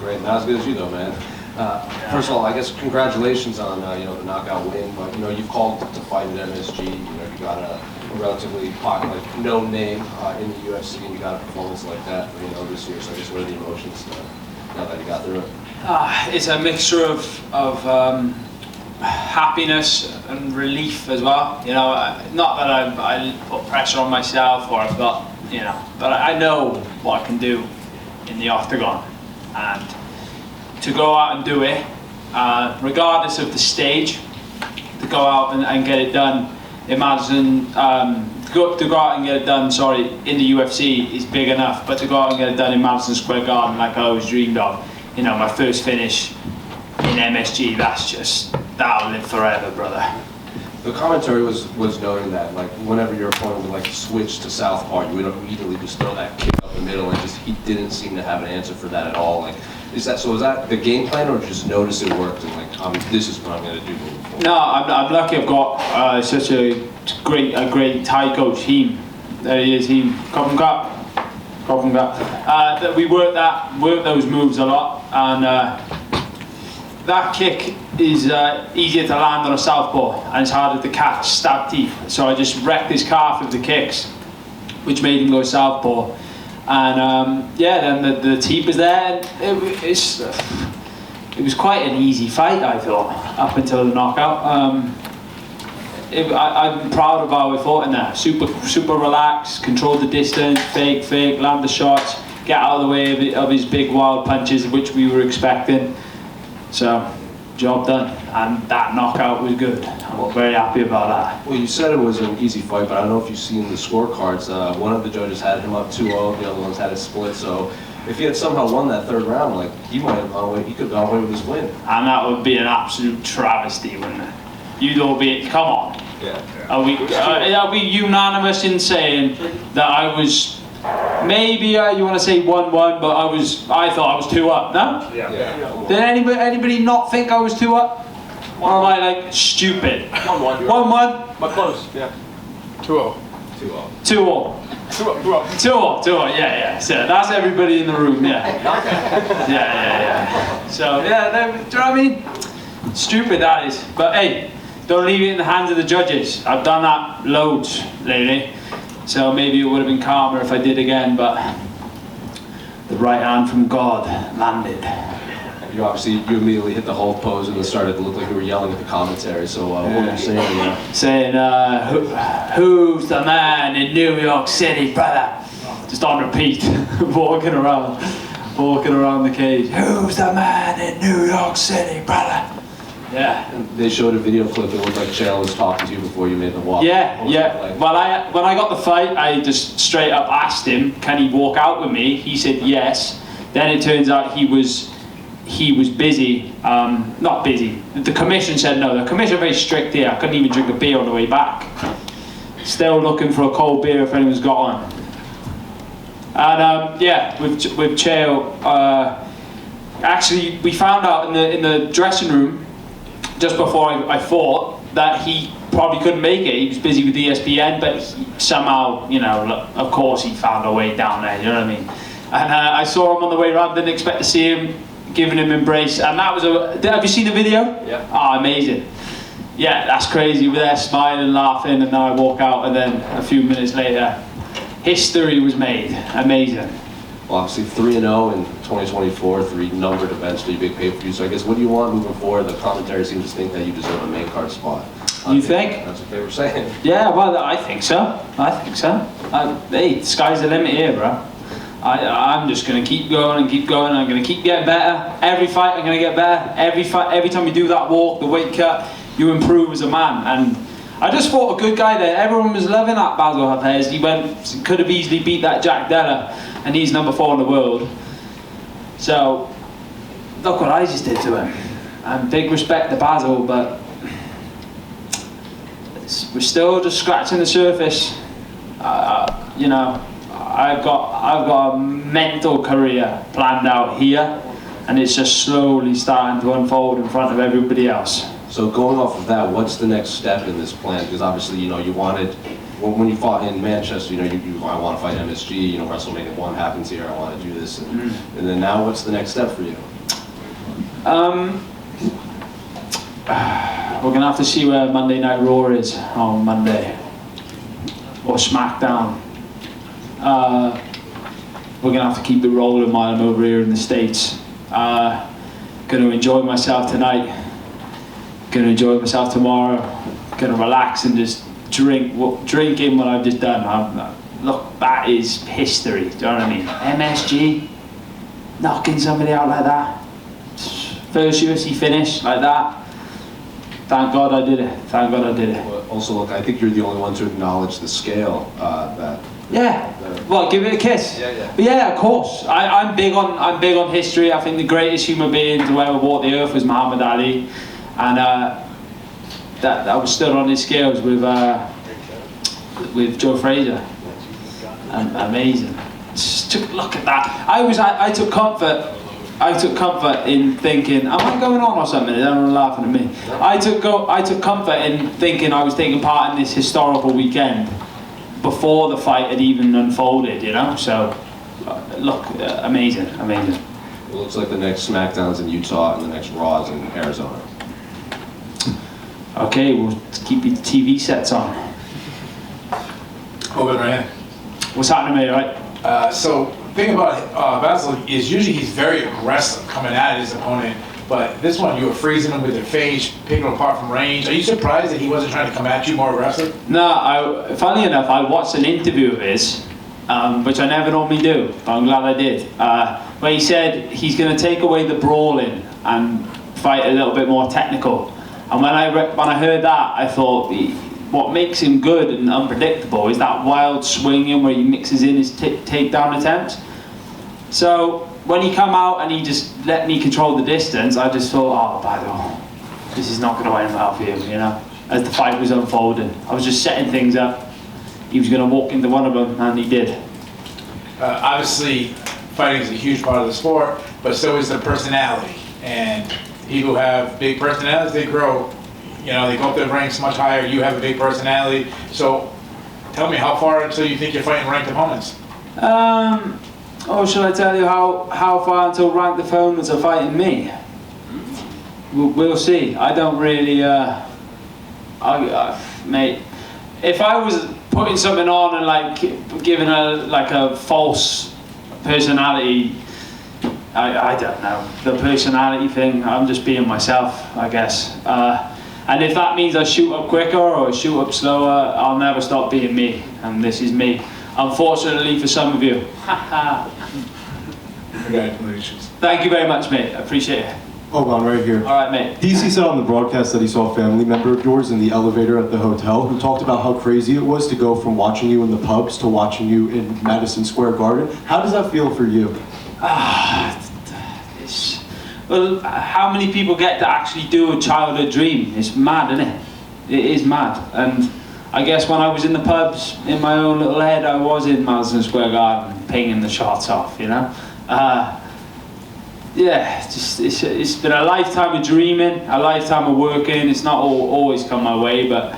Great, not as good as you though, man. First of all, I guess congratulations on the knockout win. But you've called to fight at MSG. You got a relatively popular, known name in the UFC, and you got a performance like that this year. So I guess what are the emotions now that you got through it? It's a mixture of happiness and relief as well. Not that I put pressure on myself or I've got but I know what I can do in the octagon, and to go out and do it, regardless of the stage, to go out and get it done. Imagine to go out and get it done. Sorry, in the UFC is big enough, but to go out and get it done in Madison Square Garden, like I always dreamed of. My first finish in MSG. That'll live forever, brother. The commentary was noting that whenever your opponent would switch to southpaw, you would immediately just throw that kick up the middle, and he didn't seem to have an answer for that at all. Is that the game plan, or just notice it worked and this is what I'm going to do moving forward? No, I'm lucky. I've got such a great Thai coach. Him, there he is. That we work those moves a lot, and that kick is easier to land on a southpaw, and it's harder to catch stab teeth. So I just wrecked his calf with the kicks, which made him go southpaw. And then the teep was there. It was quite an easy fight, I thought, up until the knockout. I'm proud of how we fought in there. Super relaxed, controlled the distance, fake, land the shots, get out of the way of his big wild punches, which we were expecting. So, job done, and that knockout was good. I'm very happy about that. Well, you said it was an easy fight, but I don't know if you've seen the scorecards. One of the judges had him up 2-0, the other ones had it split. So, if he had somehow won that third round, he might have gone away. He could have gone away with his win. And that would be an absolute travesty, wouldn't it? You'd all be, come on. Yeah. Are we unanimous in saying that I was? Maybe you want to say 1-1, but I thought I was 2 up. No? Yeah. Did anybody not think I was 2 up? Or am I stupid? 1-1. 1-1. But close. Yeah. 2-0. 2-0. 2-0. Yeah. So that's everybody in the room. Yeah. Yeah. So do you know what I mean? Stupid that is. But hey, don't leave it in the hands of the judges. I've done that loads lately. So maybe it would have been calmer if I did again, but the right hand from God landed. You immediately hit the hold pose and it started to look like you were yelling at the commentary. So what were you saying? Saying, who's the man in New York City, brother? Just on repeat, walking around the cage. Who's the man in New York City, brother? Yeah. And they showed a video clip. It looked like Chael was talking to you before you made the walk. Yeah. Well, when I got the fight, I just straight up asked him, "Can he walk out with me?" He said yes. Then it turns out he was busy. Not busy. The commission said no. The commission are very strict here. I couldn't even drink a beer on the way back. Still looking for a cold beer if anyone's got one. And with Chael, actually we found out in the dressing room, just before I fought, that he probably couldn't make it. He was busy with ESPN, but somehow, of course he found a way down there, you know what I mean? And I saw him on the way around, didn't expect to see him, giving him embrace, and that was have you seen the video? Yeah. Oh, amazing. Yeah, that's crazy. We're there smiling, laughing, and now I walk out, and then a few minutes later, history was made. Amazing. Well, obviously 3-0 in 2024, 3 numbered events, 3 big pay-per-views. So I guess what do you want moving forward? The commentary seems to think that you deserve a main card spot. You think? That's what they were saying. Yeah, well, I think so. Hey, the sky's the limit here, bro. I'm just going to keep going. I'm going to keep getting better. Every fight, I'm going to get better. Every time you do that walk, the weight cut, you improve as a man. And I just fought a good guy there. Everyone was loving that Bassil Hafez. He could have easily beat that Jack Della, and he's number 4 in the world. So, look what I just did to him. And big respect to Bassil, but we're still just scratching the surface. I've got a mental career planned out here, and it's just slowly starting to unfold in front of everybody else. So going off of that, what's the next step in this plan? Because obviously, you wanted, when you fought in Manchester, I want to fight MSG, WrestleMania 1 happens here, I want to do this, and then now what's the next step for you? We're gonna have to see where Monday Night Raw is on Monday, or SmackDown. We're gonna have to keep it rolling while I'm over here in the States. Gonna enjoy myself tonight. Gonna enjoy myself tomorrow. Gonna relax and just drink in what I've just done. Look, that is history. Do you know what I mean? MSG, knocking somebody out like that. First UFC finish like that. Thank God I did it. Thank God I did it. Well, also, look, I think you're the only one to acknowledge the scale that. Yeah. Well, give it a kiss. Yeah. But yeah, of course. I'm big on history. I think the greatest human being to ever walk the earth was Muhammad Ali, and that was stood on his scales with Joe Frazier. Amazing. Just look at that. I took comfort. I took comfort in thinking, am I going on or something? Everyone laughing at me. I took comfort in thinking I was taking part in this historical weekend before the fight had even unfolded, you know? So, look, amazing. It looks like the next SmackDown's in Utah and the next Raw's in Arizona. Okay, we'll keep your TV sets on. Oban right here. What's happening, mate, right? So, the thing about Bassil is usually he's very aggressive coming at his opponent, but this one you were freezing him with your face, picking him apart from range. Are you surprised that he wasn't trying to come at you more aggressive? No, funnily enough, I watched an interview of his, which I never normally do, but I'm glad I did, where he said he's going to take away the brawling and fight a little bit more technical. And when I heard that, I thought what makes him good and unpredictable is that wild swinging where he mixes in his takedown attempts. So when he come out and he just let me control the distance, I just thought, oh, Baddo, this is not going to end well for you, you know. As the fight was unfolding, I was just setting things up. He was going to walk into one of them, and he did. Obviously, fighting is a huge part of the sport, but so is the personality. And people who have big personalities, they grow. You know, they go up the ranks much higher. You have a big personality. So, tell me, how far until you think you're fighting ranked opponents? Or should I tell you how far until ranked opponents are fighting me? We'll see. I don't really, mate. If I was putting something on and like giving a false personality, I don't know. The personality thing, I'm just being myself, I guess. And if that means I shoot up quicker or shoot up slower, I'll never stop being me. And this is me. Unfortunately for some of you. Congratulations. Thank you very much, mate. I appreciate it. Oban, right here. All right, mate. DC said on the broadcast that he saw a family member of yours in the elevator at the hotel who talked about how crazy it was to go from watching you in the pubs to watching you in Madison Square Garden. How does that feel for you? Well, how many people get to actually do a childhood dream? It's mad, isn't it? It is mad. And I guess when I was in the pubs, in my own little head, I was in Madison Square Garden, pinging the shots off, you know? Yeah, it's been a lifetime of dreaming, a lifetime of working. It's not always come my way, but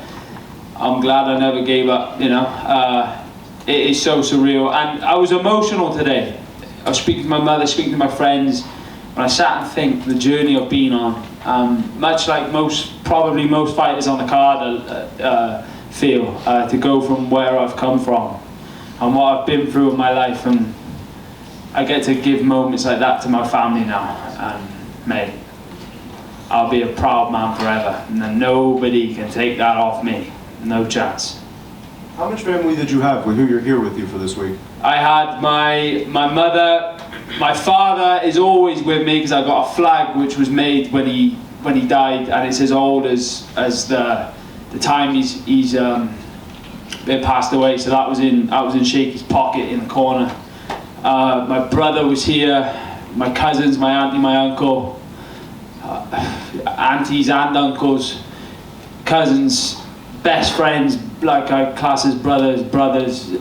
I'm glad I never gave up, you know? It is so surreal. And I was emotional today. I was speaking to my mother, speaking to my friends, and I sat and think the journey I've been on, much like probably most fighters on the card feel, to go from where I've come from and what I've been through in my life, and I get to give moments like that to my family now, and mate, I'll be a proud man forever, and then nobody can take that off me, no chance. How much family did you have with who you're here with you for this week? I had my mother. My father is always with me because I got a flag which was made when he died, and it's as old as the time he's been passed away. So that was in Shakey's pocket in the corner. My brother was here. My cousins, my auntie, my uncle, aunties and uncles, cousins, best friends, like I class as brothers,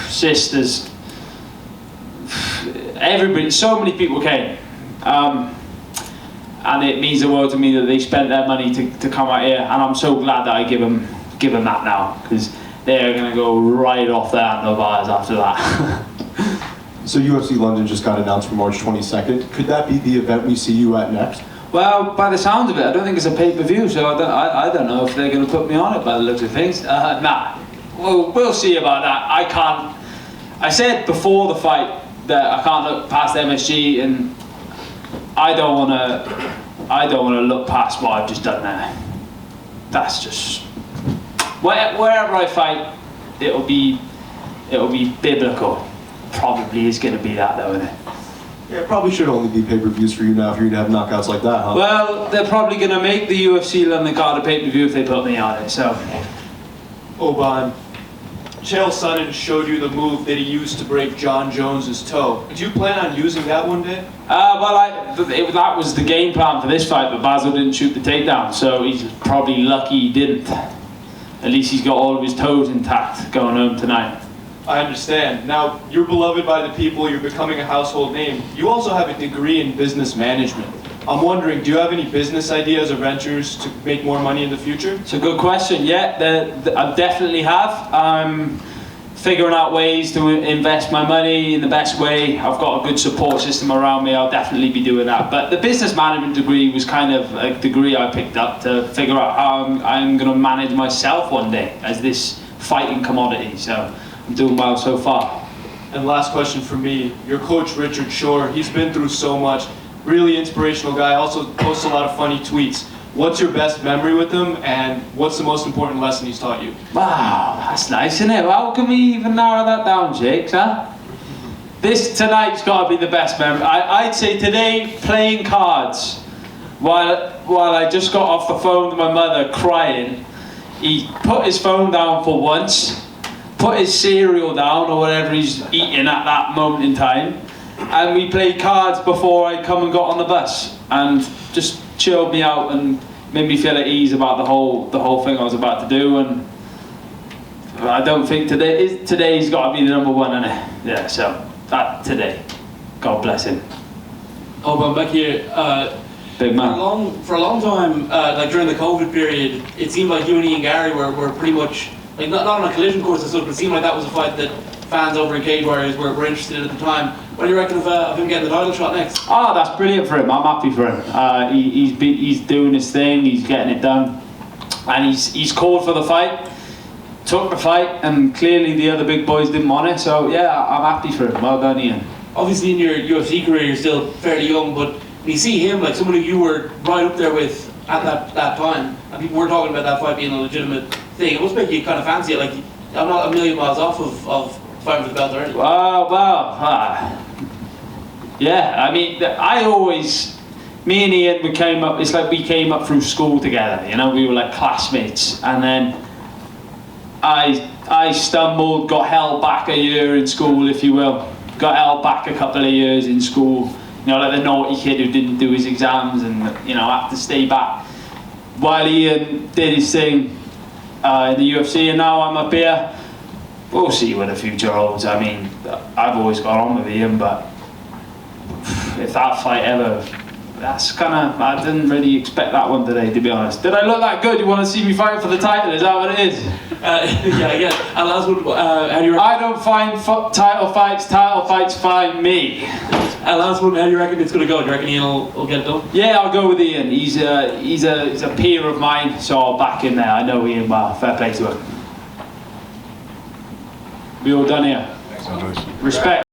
sisters. Everybody, so many people came, and it means the world to me that they spent their money to come out here, and I'm so glad that I give them that now, because they're going to go right off their handlebars after that. So UFC London just got announced for March 22nd. Could that be the event we see you at next? Well, by the sounds of it, I don't think it's a pay-per-view, so I don't know if they're going to put me on it by the looks of things. Nah, we'll see about that. I can't. I said before the fight that I can't look past MSG, and I don't want to look past what I've just done there. That's just wherever I fight, it'll be biblical. Probably is going to be that though, isn't it? Yeah, it probably should only be pay-per-views for you now for you to have knockouts like that, huh? Well, they're probably going to make the UFC London card a pay-per-view if they put me on it. So, Oban, Chael Sonnen showed you the move that he used to break John Jones's toe. Do you plan on using that one day? that was the game plan for this fight, but Bassil didn't shoot the takedown, so he's probably lucky he didn't. At least he's got all of his toes intact going home tonight. I understand. Now, you're beloved by the people, you're becoming a household name. You also have a degree in business management. I'm wondering, do you have any business ideas or ventures to make more money in the future? It's a good question. Yeah, I definitely have. I'm figuring out ways to invest my money in the best way. I've got a good support system around me. I'll definitely be doing that. But the business management degree was kind of a degree I picked up to figure out how I'm going to manage myself one day as this fighting commodity. So I'm doing well so far. And last question for me, your coach Richard Shore, he's been through so much. Really inspirational guy, also posts a lot of funny tweets. What's your best memory with him, and what's the most important lesson he's taught you? Wow, that's nice, isn't it? How can we even narrow that down, Jakes, huh? Tonight's got to be the best memory. I'd say today, playing cards, while I just got off the phone with my mother crying, he put his phone down for once, put his cereal down or whatever he's eating at that moment in time, and we played cards before I come and got on the bus, and just chilled me out and made me feel at ease about the whole thing I was about to do. And I don't think today's got to be the number one, isn't it? Yeah, so that today, God bless him. Oban, back here. Big man. For a long time, like during the COVID period, it seemed like you and Ian Garry were pretty much like not on a collision course and stuff, but it seemed like that was a fight that fans over in Cage Warriors were interested in at the time. What do you reckon of him getting the title shot next? Oh, that's brilliant for him. I'm happy for him. He's doing his thing. He's getting it done, and he's called for the fight. Took the fight, and clearly the other big boys didn't want it. So yeah, I'm happy for him. Well done, Ian. Obviously, in your UFC career, you're still fairly young, but when you see him, like someone who you were right up there with at that time, and people were talking about that fight being a legitimate thing, it must make you kind of fancy it. Like, I'm not a million miles off of fighting for the belt already. Yeah, I mean, me and Ian, it's like we came up through school together, you know, we were like classmates, and then I stumbled, got held back a year in school, if you will, got held back a couple of years in school, you know, like the naughty kid who didn't do his exams and, you know, had to stay back, while Ian did his thing in the UFC, and now I'm up here. We'll see what the future holds. I mean, I've always got on with Ian, but if that fight ever, I didn't really expect that one today, to be honest. Did I look that good? You want to see me fighting for the title? Is that what it is? Yeah. And last one, how do you reckon? I don't find title fights find me. And last one, how do you reckon it's going to go? Do you reckon Ian will get it done? Yeah, I'll go with Ian. He's a peer of mine, so I'll back in there. I know Ian well. Fair play to him. We all done here. Thanks so much. Respect.